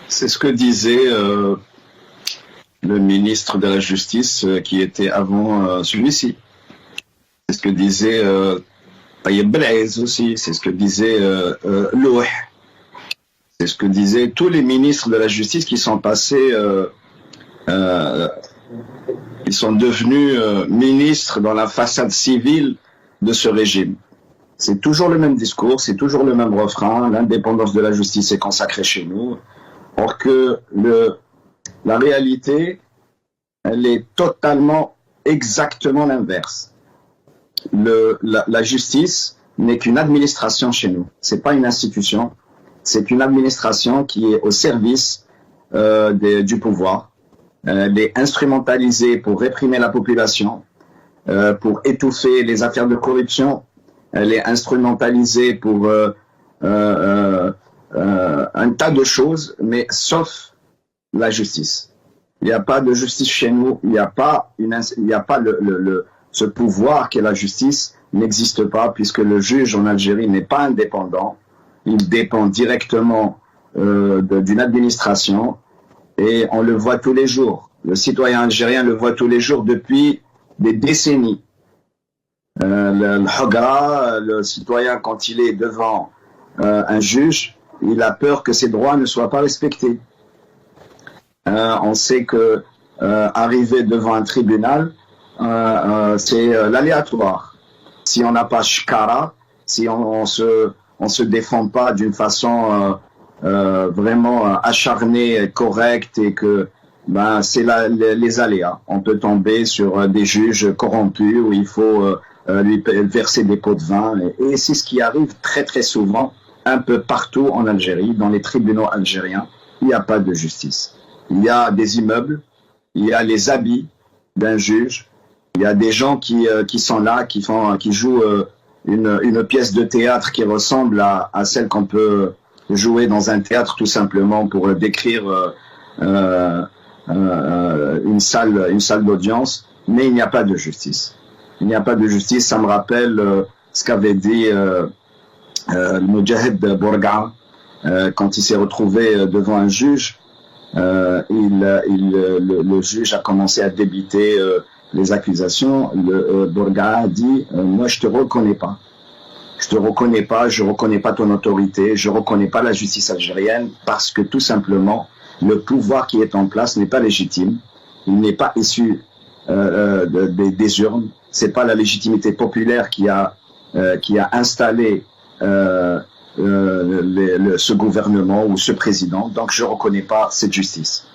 C'est ce que disait le ministre de la Justice qui était avant celui-ci. C'est ce que disait Tayeb Belaïz aussi. C'est ce que disait Louh. C'est ce que disaient tous les ministres de la Justice qui sont passés, ils sont devenus ministres dans la façade civile de ce régime. C'est toujours le même discours, c'est toujours le même refrain, l'indépendance de la justice est consacrée chez nous. Or que la réalité, elle est totalement, exactement l'inverse. La justice n'est qu'une administration chez nous. C'est pas une institution, c'est une administration qui est au service du pouvoir. Elle est instrumentalisée pour réprimer la population, pour étouffer les affaires de corruption. Elle est instrumentalisée pour un tas de choses, mais sauf la justice. Il n'y a pas de justice chez nous. Il n'y a pas ce pouvoir qu'est la justice n'existe pas, puisque le juge en Algérie n'est pas indépendant. Il dépend directement d'une administration et on le voit tous les jours. Le citoyen algérien le voit tous les jours depuis des décennies. Le Hagra, le citoyen, quand il est devant un juge, il a peur que ses droits ne soient pas respectés. On sait que arriver devant un tribunal, c'est l'aléatoire. Si on n'a pas shkara, si on se défend pas d'une façon vraiment acharnée, correcte, et que c'est les aléas. On peut tomber sur des juges corrompus où il faut lui verser des pots de vin, et c'est ce qui arrive très très souvent un peu partout en Algérie. Dans les tribunaux algériens, il n'y a pas de justice. Il y a des immeubles, il y a les habits d'un juge, il y a des gens qui sont là, qui jouent une pièce de théâtre qui ressemble à celle qu'on peut jouer dans un théâtre, tout simplement pour décrire une salle d'audience, mais il n'y a pas de justice. Il n'y a pas de justice. Ça me rappelle ce qu'avait dit le Moudjahid Bourga quand il s'est retrouvé devant un juge. Le juge a commencé à débiter les accusations. Bourga a dit moi je te reconnais pas. Je te reconnais pas, je reconnais pas ton autorité, je reconnais pas la justice algérienne, parce que tout simplement le pouvoir qui est en place n'est pas légitime. Il n'est pas issu des urnes. C'est pas la légitimité populaire qui a installé ce gouvernement ou ce président. Donc je reconnais pas cette justice.